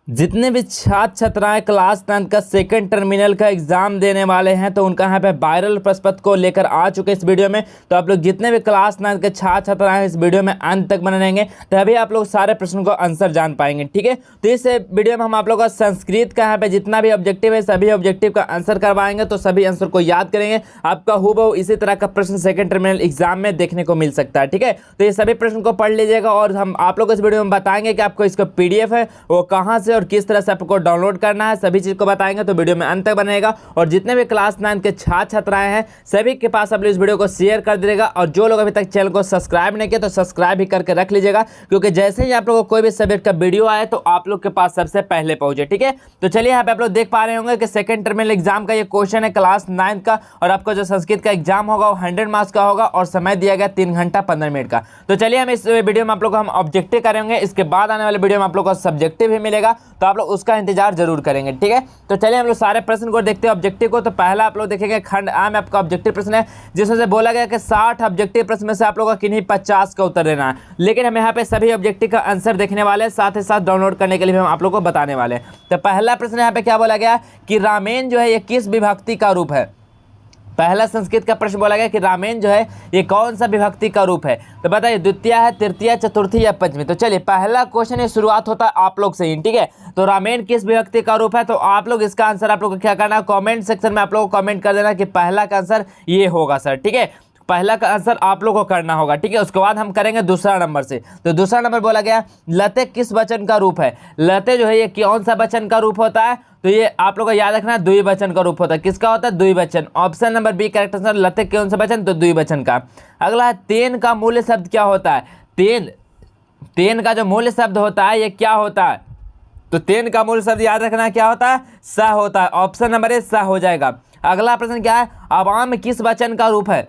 जितने भी छात्र छात्राएं क्लास 10 का सेकंड टर्मिनल का एग्जाम देने वाले हैं तो उनका यहाँ पे वायरल प्रश्न पत्र को लेकर आ चुके इस वीडियो में। तो आप लोग जितने भी क्लास 9 के छात्र छात्राएं इस वीडियो में अंत तक बने रहेंगे तभी आप लोग सारे प्रश्नों को आंसर जान पाएंगे। ठीक है, तो इस वीडियो में हम आप लोग का संस्कृत का यहाँ पे जितना भी ऑब्जेक्टिव है सभी ऑब्जेक्टिव का आंसर करवाएंगे, तो सभी आंसर को याद करेंगे। आपका हूबहू इसी तरह का प्रश्न सेकंड टर्मिनल एग्जाम में देखने को मिल सकता है। ठीक है, तो ये सभी प्रश्न को पढ़ लीजिएगा और हम आप लोग इस वीडियो में बताएंगे कि आपको इसका PDF है वो कहाँ से और किस तरह से आपको डाउनलोड करना है, सभी चीज को बताएंगे। तो वीडियो में अंत तक बनेगा और जितने भी क्लास 9 के छात्र छात्राएं हैं सभी के पास आप लोग इस वीडियो को शेयर कर दीजिएगा। और जो लोग अभी तक चैनल को सब्सक्राइब नहीं किया तो सब्सक्राइब भी करके रख लीजिएगा, क्योंकि जैसे ही आप लोगों को कोई भी सब्जेक्ट का वीडियो आए तो आप लोग के पास सबसे पहले पहुंचे। ठीक है, तो चलिए यहाँ पे आप लोग देख पा रहे होंगे कि सेकंड टर्मिनल एग्जाम का ये क्वेश्चन है क्लास 9 का, और आपका जो संस्कृत का एग्जाम होगा वो 100 मार्क्स का होगा और समय दिया गया 3 घंटा 15 मिनट का। तो चलिए हम इस वीडियो में आप लोग को हम ऑब्जेक्टिव करेंगे, इसके बाद आने वाले वीडियो में आप लोग को सब्जेक्टिव भी मिलेगा, तो आप लोग उसका इंतजार जरूर करेंगे। ठीक है, तो चलिए हम लोग सारे प्रश्न को देखते हैं ऑब्जेक्टिव को। तो पहला आप लोग देखेंगे खंड आ में आपका ऑब्जेक्टिव प्रश्न है, जिसमें से बोला गया कि 60 ऑब्जेक्टिव प्रश्न में से आप लोगों का किन्हीं 50 का उत्तर देना है। लेकिन हम यहाँ पे सभी ऑब्जेक्टिव का आंसर देखने वाले हैं, साथ ही साथ डाउनलोड करने के लिए भी हम आप लोग को बताने वाले हैं। तो पहला प्रश्न यहाँ पे क्या बोला गया कि रामेन जो है ये किस विभक्ति का रूप है। पहला संस्कृत का प्रश्न बोला गया कि रामेन जो है ये कौन सा विभक्ति का रूप है। तो बताइए द्वितीय है, तृतीय, चतुर्थी या पंचमी। तो चलिए पहला क्वेश्चन ये शुरुआत होता है आप लोग से ही। ठीक है, तो रामेन किस विभक्ति का रूप है, तो आप लोग इसका आंसर आप लोग को क्या करना है, कमेंट सेक्शन में आप लोग को कमेंट कर देना कि पहला का आंसर ये होगा सर। ठीक है, पहला का आंसर आप लोग को करना होगा। ठीक है, उसके बाद हम करेंगे दूसरा नंबर से। तो दूसरा नंबर बोला गया लते किस वचन का रूप है। लते जो है ये कौन सा वचन का रूप होता है, तो ये आप लोग को याद रखना है द्विवचन का रूप होता है। किसका होता है, द्विवचन। Option number B correct answer, लते कौन सा वचन, तो द्विवचन का। अगला है तेन का मूल्य शब्द क्या होता है। तेन तेन का जो मूल्य शब्द होता है ये क्या होता है, तो तेन का मूल शब्द याद रखना क्या होता है, स होता है। ऑप्शन नंबर ए स हो जाएगा। अगला प्रश्न क्या है, अवाम किस वचन का रूप है।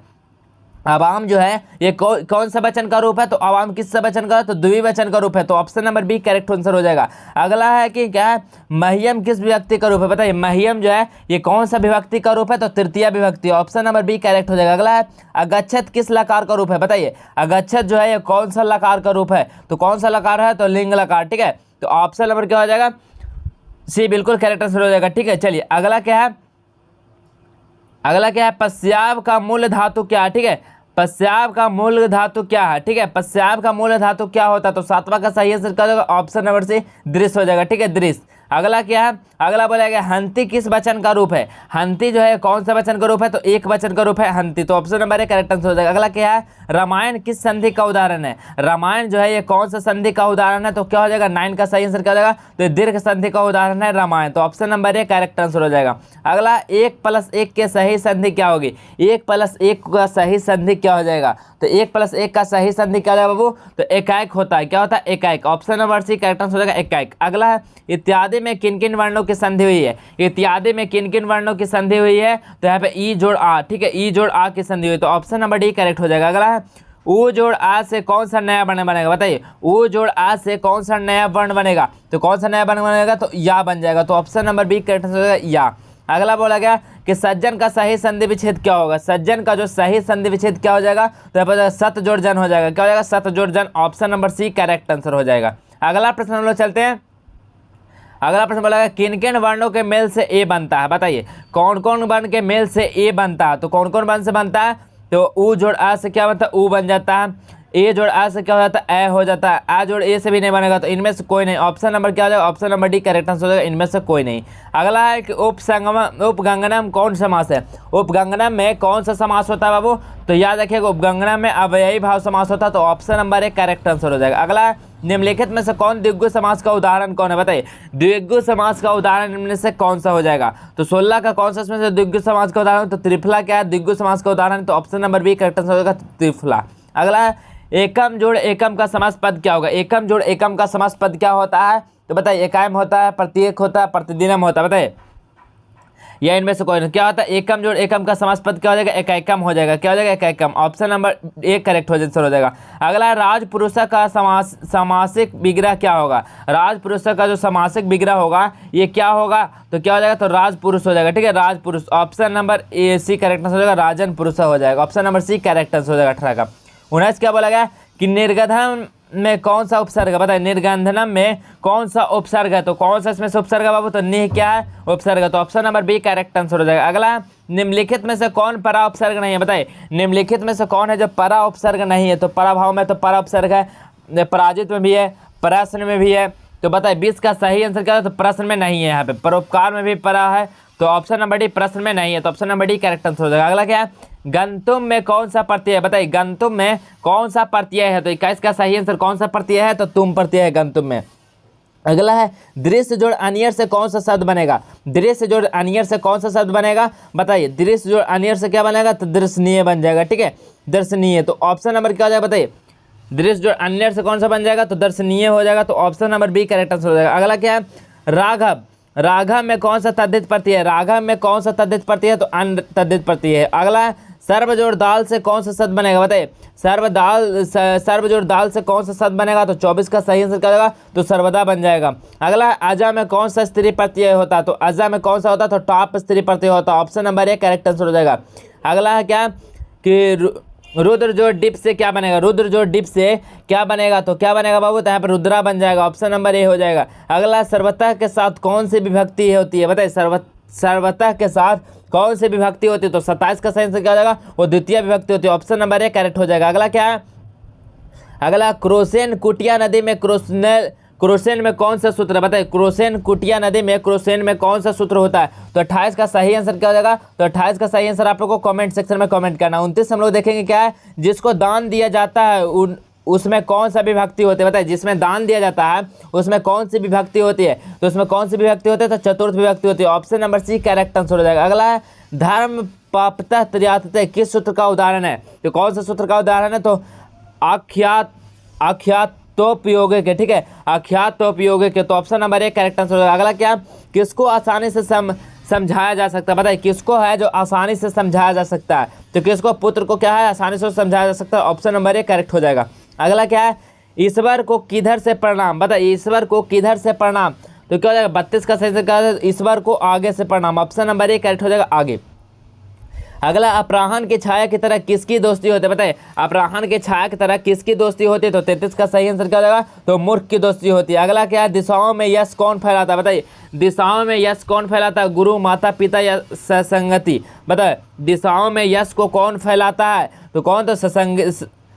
अवाम जो है ये कौन सा वचन का रूप है, तो अवाम किस वचन का, तो द्विवचन का रूप है। तो option number B correct answer हो जाएगा। अगला है कि क्या है, महियम किस विभक्ति का रूप है। बताइए महियम जो है ये कौन सा विभक्ति का रूप है, तो तृतीय विभक्ति। ऑप्शन नंबर बी करेक्ट हो जाएगा। अगला है अगच्छत किस लकार का रूप है। बताइए अगच्छत जो है ये कौन सा लकार का रूप है, तो कौन सा लकार है, तो लिंग लकार। ठीक है, तो ऑप्शन नंबर क्या हो जाएगा, सी बिल्कुल करेक्ट आंसर हो जाएगा। ठीक है, चलिए अगला क्या है, अगला क्या है, पश्चाव का मूल धातु क्या है। ठीक है, पश्चाव का मूल धातु क्या है। ठीक है, पश्चाव का मूल धातु क्या होता है, तो सातवां का सही आंसर क्या होगा, ऑप्शन नंबर सी दृश्य हो जाएगा। ठीक है, दृश्य। अगला क्या है, अगला बोला गया हंती किस वचन का रूप है। हंती जो है कौन सा वचन का रूप है, तो एक वचन का रूप है हंती। तो option number A correct answer हो जाएगा। अगला क्या है, रामायण किस संधि का उदाहरण है। रामायण जो है ये कौन सा संधि का उदाहरण है, तो क्या हो जाएगा, 9 का सही आंसर क्या हो जाएगा, तो दीर्घ संधि का उदाहरण है रामायण। तो option number A correct answer हो जाएगा। अगला 1+1 के सही संधि क्या होगी। 1+1 का सही संधि क्या हो जाएगा, तो 1+1 का सही संधि क्या हो जाएगा बाबू, तो एकाएक होता है। क्या होता है, एकाएक। Option number C correct answer हो जाएगा, एकाएक। अगला है इत्यादि में किन किन वर्णों की संधि हुई है। इत्यादि में किन किन वर्णों की संधि हुई है, तो यहाँ पे ई जोड़ आ। ठीक है, ई जोड़ आ की संधि हुई, तो ऑप्शन नंबर डी करेक्ट हो जाएगा। अगला है ऊ जोड़ आ से कौन सा नया वर्ण बनेगा। बताइए ऊ जोड़ आ से कौन सा नया वर्ण बनेगा, तो कौन सा नया वर्ण बनेगा, तो या बन जाएगा। तो ऑप्शन नंबर बी करेक्ट हो जाएगा, या। अगला बोला गया कि सज्जन का सही संधि विच्छेद क्या होगा। सज्जन का जो सही संधि विच्छेद क्या हो जाएगा, तो यहाँ पर सत जोड़ जन हो जाएगा। क्या हो जाएगा, सत जोड़ जन। Option number C correct answer हो जाएगा। अगला प्रश्न हम लोग चलते हैं। अगला प्रश्न बोला गया किन किन वर्णों के मेल से ए बनता है। बताइए कौन कौन वर्ण के मेल से ए बनता है, तो कौन कौन वर्ण से बनता है, तो ऊ जोड़ आ से क्या बनता है, ऊ बन जाता है। ए जोड़ आ से क्या हो जाता है, ए हो जाता है। आ जोड़ ए से भी नहीं बनेगा, तो इनमें से कोई नहीं। ऑप्शन नंबर क्या हो जाएगा, option number D correct answer हो जाएगा, इनमें से कोई नहीं। अगला है कि उपगंगनम कौन समास है। उपगंगनम में कौन सा समास होता है बाबू, तो याद रखिएगा उपगंगनम में अव्ययी भाव समास होता है। तो option number A correct answer हो जाएगा। अगला है निम्नलिखित में से कौन द्विगु समास का उदाहरण कौन है। बताइए द्विगु समास का उदाहरण इनमें से कौन सा हो जाएगा, तो 16 का कौन सा इसमें से द्विगु समास का उदाहरण, तो त्रिफला क्या है द्विगु समास का उदाहरण, तो option number B correct answer हो जाएगा, त्रिफला। अगला है एकम जोड़ एकम का समास पद क्या होगा। एकम जोड़ एकम का समास पद क्या होता है, तो बताइए एकायम होता है, प्रत्येक होता है, प्रतिदिनम होता है। बताइए या इनमें से कोई नहीं। क्या होता है, एकम जोड़ एकम का समास पद क्या हो जाएगा, एकाइकम हो जाएगा। क्या हो जाएगा, एकाइकम। ऑप्शन नंबर ए करेक्ट हो जाएगा। अगला राजपुरुष का समासिक विग्रह क्या होगा। राजपुरुष का जो समासिक विग्रह होगा ये क्या होगा, तो क्या हो जाएगा, तो राजपुरुष हो जाएगा। ठीक है, राजपुरुष। Option number A C correct हो जाएगा, राजन पुरुष हो जाएगा। ऑप्शन नंबर सी करेक्ट हो जाएगा 18 का। 19 क्या बोला गया कि निर्गधम में कौन सा उपसर्ग है, बताइए निर्गंधनम में कौन सा उपसर्ग है, तो कौन सा इसमें से उपसर्ग है बाबू, तो निह क्या है, उपसर्ग है, तो option number B correct answer हो जाएगा। अगला, निम्नलिखित में से कौन परा उपसर्ग नहीं है, बताइए निम्नलिखित में से कौन है जो परा उपसर्ग नहीं है, तो पराभाव में तो परा उपसर्ग है, पराजित में भी है, प्रश्न में भी है, तो बताइए 20 का सही आंसर क्या है, तो प्रश्न में नहीं है, यहाँ पे परोपकार में भी परा है, तो ऑप्शन नंबर डी प्रश्न में नहीं है, तो option number D correct answer हो जाएगा। अगला क्या है, गंतुम में कौन सा प्रत्यय है, बताइए गंतुम में कौन सा प्रत्यय है, तो 21 का सही आंसर कौन सा प्रत्यय है, तो तुम प्रत्यय है गंतुम में। अगला है, दृश्य जोड़ अनियर से कौन सा शब्द बनेगा, दृश्य जोड़ अनियर से कौन सा शब्द बनेगा, बताइए दृश्य जोड़ अनियर से क्या बनेगा, तो दर्शनीय बन जाएगा, ठीक है, दर्शनीय, तो ऑप्शन नंबर क्या हो जाएगा, बताइए दृश्य जोड़ अनियर से कौन सा बन जाएगा, तो दर्शनीय हो जाएगा, तो option number B correct answer हो जाएगा। अगला क्या है, राघव, राघव में कौन सा तद्धित प्रत्यय है, राघव में कौन सा तद्धित प्रत्यय है, तो अन तद्धित प्रत्यय है। अगला है, सर्व जोड़ दाल से कौन सा शब्द बनेगा, बताइए सर्व जोड़ दाल से कौन सा शब्द बनेगा, तो 24 का सही आंसर क्या होगा, तो सर्वदा बन जाएगा। अगला है, अजा में कौन सा स्त्री प्रत्यय होता है, तो अजा में कौन सा होता है, तो टॉप स्त्री प्रत्यय होता है, option number A correct answer हो जाएगा। अगला है क्या कि रुद्र जोड़ डिप से क्या बनेगा, रुद्र जोड़ डिप से क्या बनेगा, तो क्या बनेगा बाबू, तो यहाँ पर रुद्रा बन जाएगा, ऑप्शन नंबर ए हो जाएगा। अगला, सर्वतः के साथ कौन सी विभक्ति होती है, बताइए सर्वतः के साथ कौन सी विभक्ति होती है, तो 27 का सही आंसर क्या हो जाएगा, वो द्वितीय विभक्ति होती है, ऑप्शन नंबर ए करेक्ट हो जाएगा। अगला क्या है, अगला, क्रोसेन कुटिया नदी में क्रोसेन में कौन सा सूत्र है, बताइए क्रोसेन कुटिया नदी में क्रोसेन में कौन सा सूत्र होता है, तो 28 का सही आंसर क्या हो जाएगा, तो 28 का सही आंसर आप लोग को कमेंट सेक्शन में कमेंट करना। 29 हम लोग देखेंगे क्या है, जिसको दान दिया जाता है उसमें कौन सा विभक्ति होती है, बताइए जिसमें दान दिया जाता है उसमें कौन सी विभक्ति होती है, तो उसमें कौन सी विभक्ति होती है, तो चतुर्थ विभक्ति होती है, option number C correct answer हो जाएगा। अगला है, धर्म पापतः त्र्यातः किस सूत्र का उदाहरण है, तो कौन सा सूत्र का उदाहरण है, तो आख्यातोपयोगिक के, ठीक है, आख्यातोपयोगिक के, तो option number A correct answer हो जाएगा। अगला क्या, किसको आसानी से समझाया जा सकता है, बताइए किसको है जो आसानी से समझाया जा सकता है, तो किसको, पुत्र को क्या है आसानी से समझाया जा सकता है, ऑप्शन नंबर ए करेक्ट हो जाएगा। अगला क्या है, ईश्वर को किधर से प्रणाम, बताइए ईश्वर को किधर से प्रणाम, तो क्या हो जाएगा, 32 का सही क्या है, ईश्वर को आगे से प्रणाम, ऑप्शन नंबर ए करेक्ट हो जाएगा आगे। अगला, अपराहन की छाया की तरह किसकी दोस्ती होती है, बताइए अपराहन की छाया की तरह किसकी दोस्ती होती है, तो 33 का सही आंसर क्या हो जाएगा, तो मूर्ख की दोस्ती होती है। अगला क्या है, दिशाओं में यश कौन फैलाता है, बताइए दिशाओं में यश कौन फैलाता है, गुरु माता पिता या सत्संगति, बताइए दिशाओं में यश को कौन फैलाता है, तो कौन, तो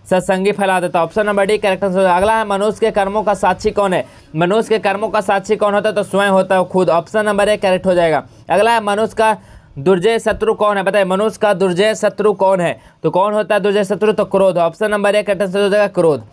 सत्संगी फैला देता है, option number D correct answer. अगला है, मनुष्य के कर्मों का साक्षी कौन है, मनुष्य के कर्मों का साक्षी कौन होता है, तो स्वयं होता है खुद, ऑप्शन नंबर ए करेक्ट हो जाएगा। अगला है, मनुष्य का दुर्जय शत्रु कौन है, बताइए मनुष्य का दुर्जय शत्रु कौन है, तो कौन होता है दुर्जय शत्रु, तो क्रोध, option number A correct answer हो जाएगा क्रोध।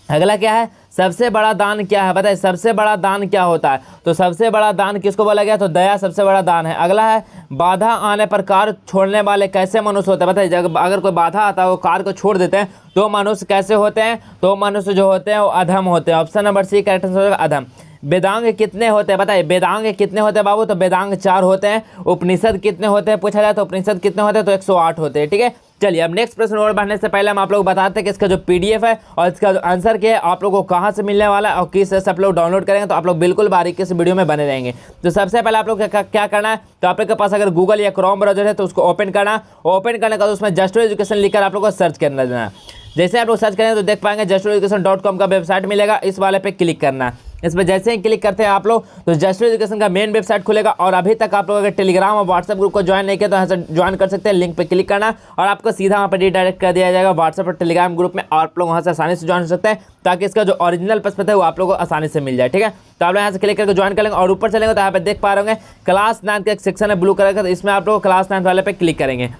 अगला क्या है, सबसे बड़ा दान क्या है, बताइए सबसे बड़ा दान क्या होता है, तो सबसे बड़ा दान किसको बोला गया, तो दया सबसे बड़ा दान है। अगला है, बाधा आने पर कार छोड़ने वाले कैसे मनुष्य होते हैं, बताइए अगर कोई बाधा आता है वो कार को छोड़ देते हैं तो मनुष्य कैसे होते हैं, तो मनुष्य जो होते हैं वो अधम होते हैं, option number C correct answer हो जाएगा अधम। वेदांग कितने होते हैं, बताइए वेदांग कितने होते हैं बाबू, तो वेदांग 4 होते हैं। उपनिषद कितने होते हैं पूछा जाए तो उपनिषद कितने होते हैं, तो 108 होते हैं, ठीक है। चलिए अब नेक्स्ट प्रश्न और बढ़ने से पहले हम आप लोग बताते हैं कि इसका जो पीडीएफ है और इसका जो आंसर क्या है आप लोगों को कहाँ से मिलने वाला है और किस से आप लोग डाउनलोड करेंगे, तो आप लोग बिल्कुल बारीकी से वीडियो में बने रहेंगे। तो सबसे पहले आप लोग क्या करना है, तो आप लोग के पास अगर गूगल या क्रोम ब्राउजर है तो उसको ओपन करना, ओपन करने का उसमें जस्ट एजुकेशन लिखकर आप लोग को सर्च करना देना। जैसे आप लोग सर्च करेंगे तो देख पाएंगे justeducation.com का वेबसाइट मिलेगा, इस वाले पे क्लिक करना है। इस पर जैसे ही क्लिक करते हैं आप लोग तो जस्ट एजुकेशन का मेन वेबसाइट खुलेगा। और अभी तक आप लोग अगर टेलीग्राम और व्हाट्सएप ग्रुप को ज्वाइन नहीं किया तो यहाँ से ज्वाइन कर सकते हैं, लिंक पे क्लिक करना और आपको सीधा वहाँ पर रिडायरेक्ट कर दिया जाएगा व्हाट्सएप और टेलीग्राम ग्रुप में, और आप लोग वहाँ से आसानी से ज्वाइन हो सकते हैं ताकि इसका जो ओरिजिनल पसंद है वो आप लोग को आसानी से मिल जाए, ठीक है। तो आप लोग यहाँ से क्लिक करके ज्वाइन कर लेंगे और ऊपर चलेंगे तो यहाँ पे देख पा रहे होंगे क्लास 9 का एक सेक्शन है ब्लू कलर का, तो इसमें आप लोग क्लास 9 वाले पे क्लिक करेंगे।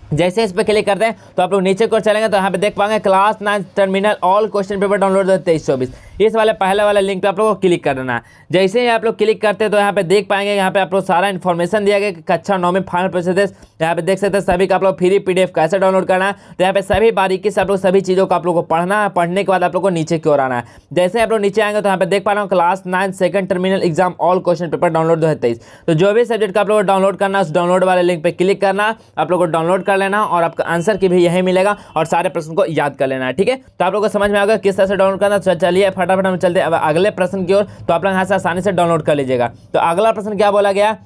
जैसे इस पर क्लिक करते हैं तो आप लोग नीचे को चलेंगे तो यहाँ पे देख पाएंगे class 9 terminal all question paper download 23-24, इस वाले पहले वाले लिंक पे आप लोगों को क्लिक करना है। जैसे ही आप लोग क्लिक करते हैं तो यहाँ पे देख पाएंगे, यहाँ पे आप लोग सारा इन्फॉर्मेशन दिया गया कि कक्षा 9 में फाइनल प्रोसेस यहाँ पे देख सकते हैं सभी का आप लोग फ्री पीडीएफ कैसे डाउनलोड करना है। तो यहाँ पे सभी बारीकी से आप लोग सभी चीज़ों को आप लोग को पढ़ना है, पढ़ने के बाद आप लोग को नीचे की ओर आना है। जैसे आप लोग नीचे आएंगे तो यहाँ पे देख पा रहा हूँ class 9 second terminal exam all question paper download 2023। तो जो भी सब्जेक्ट का आप लोग को डाउनलोड करना है उस डाउनलोड वाले लिंक पे क्लिक करना, आप लोग को डाउनलोड कर लेना और आपका आंसर की भी यही मिलेगा और सारे प्रश्न को याद कर लेना है, ठीक है। तो आप लोग को समझ में आ गया किस तरह से डाउनलोड करना। तो चलिए फटाफट हम चलते हैं अगले प्रश्न की ओर, तो आप लोग यहाँ से आसानी से डाउनलोड कर लीजिएगा। तो अगला प्रश्न क्या बोला गया,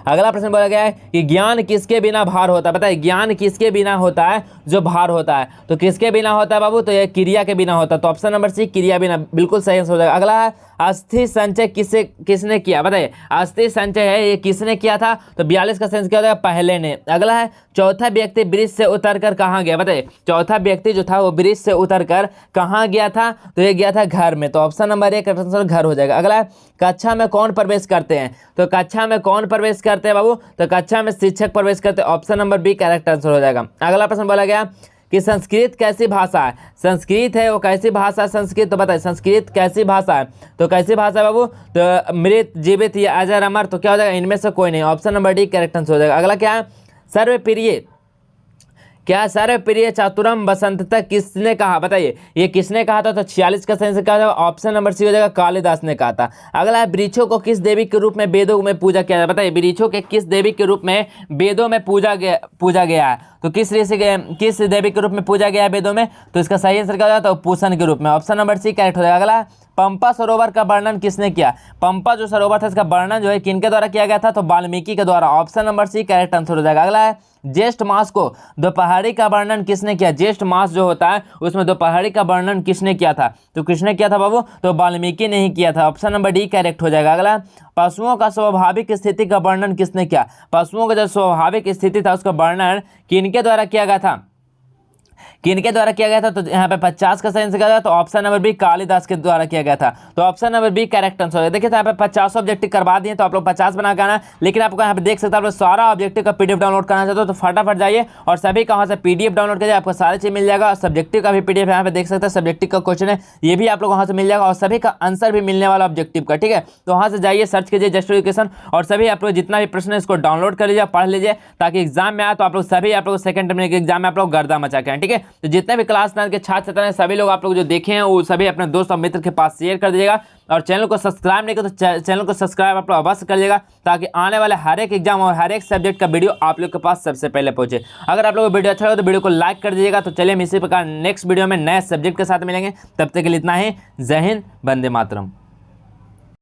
अगला प्रश्न बोला गया है कि ज्ञान किसके बिना भार होता है। बताइए ज्ञान किसके बिना होता है जो भार होता है, तो किसके बिना होता है बाबू, तो ये क्रिया के बिना होता है। तो ऑप्शन नंबर सी क्रिया बिना बिल्कुल सही आंसर हो जाएगा। अगला है अस्थि संचय किसने किया। बताइए अस्थि संचय है ये किसने किया था, तो 42 का सेंस क्या हो जाएगा, पहले ने। अगला है चौथा व्यक्ति ब्रिज से उतरकर कहाँ गया। बताइए चौथा व्यक्ति जो था वो ब्रिज से उतरकर कहाँ गया था, तो ये गया था घर में। तो ऑप्शन नंबर 1 आंसर घर हो जाएगा। अगला है कक्षा में कौन प्रवेश करते हैं, तो कक्षा में कौन प्रवेश करते हैं बाबू, तो कक्षा में शिक्षक प्रवेश करते हैं। Option number B correct answer हो जाएगा। अगला प्रश्न बोला गया कि संस्कृत कैसी भाषा है। संस्कृत है वो कैसी भाषा है संस्कृत, तो बताइए संस्कृत कैसी भाषा है, तो कैसी भाषा है बाबू, तो मृत जीवित या अजर अमर, तो क्या हो जाएगा, इनमें से कोई नहीं। Option number D correct answer हो जाएगा। अगला क्या है सर्वप्रिय, क्या सर्वप्रिय चातुरम बसंतता किसने कहा। बताइए ये किसने कहा था, तो 46 का सही कहा जाएगा। ऑप्शन नंबर सी हो जाएगा कालिदास ने कहा था। अगला है वृक्षों को किस देवी के रूप में वेदों में पूजा किया जाए। बताइए वृक्षों के किस देवी के रूप में वेदों में पूजा गया है, तो किस देवी के रूप में पूजा गया है वेदों में, तो इसका सही आंसर क्या हो जाता है, पूषण के रूप में। ऑप्शन नंबर सी करेक्ट हो जाएगा। अगला पंपा सरोवर का वर्णन किसने किया। पंपा जो सरोवर था इसका वर्णन जो है किनके द्वारा किया गया था, तो वाल्मीकि के द्वारा। Option number C correct answer हो जाएगा। अगला है ज्येष्ठ मास को दोपहरी का वर्णन किसने किया। ज्येष्ठ मास जो होता है उसमें दोपहरी का वर्णन किसने किया था, तो किसने किया था बाबू, तो वाल्मीकि ने ही किया था। ऑप्शन नंबर डी करेक्ट हो जाएगा। अगला पशुओं का स्वाभाविक स्थिति का वर्णन किसने किया। पशुओं का जो स्वाभाविक स्थिति था उसका वर्णन किनके द्वारा किया गया था, किनके द्वारा किया गया था, तो यहाँ पे 50 का सही आंसर किया गया, तो ऑप्शन नंबर बी कालिदास के द्वारा किया गया था। तो option number B correct answer है। देखिए तो यहाँ पे 50 ऑब्जेक्टिव करवा दिए, तो आप लोग 50 बना के आना। लेकिन आपको यहाँ पे देख सकते हैं आप लोग सारा ऑब्जेक्टिव का पीडीएफ डाउनलोड करना चाहते हो तो फटाफट जाइए और सभी कहाँ से पीडीएफ डाउनलोड कीजिए, आपको सारी चीज मिल जाएगा। और सब्जेक्टिव का भी पीडीएफ यहाँ पे देख सकते हैं, सब्जेक्टिव का क्वेश्चन है ये भी आप लोग वहाँ से मिल जाएगा और सभी का आंसर भी मिलने वाला ऑब्जेक्टिव का, ठीक है। तो वहाँ से जाइए सर्च कीजिए जस्ट एजुकेशन और सभी आप लोग जितना भी प्रश्न है इसको डाउनलोड कर लीजिए, पढ़ लीजिए, ताकि एग्जाम में आए तो आप लोग सभी आप लोग सेकंड टर्म के एग्जाम में आप लोग गर्दा मचा के आए, ठीक है। तो जितने भी क्लास 9 के छात्र हैं सभी लोग आप लोग जो देखे हैं वो सभी अपने दोस्त और मित्र के पास शेयर कर दीजिएगा और चैनल को सब्सक्राइब नहीं किया तो चैनल को सब्सक्राइब आप लोग अवश्य कर लीजिएगा, ताकि आने वाले हर एक एग्जाम और हर एक सब्जेक्ट का वीडियो आप लोग के पास सबसे पहले पहुंचे। अगर आप लोगों को वीडियो अच्छा लगे तो वीडियो को लाइक कर दीजिएगा। तो चलिए हम इसी प्रकार नेक्स्ट वीडियो में नए सब्जेक्ट के साथ मिलेंगे, तब तक के लिए इतना ही। जय हिंद, वंदे मातरम।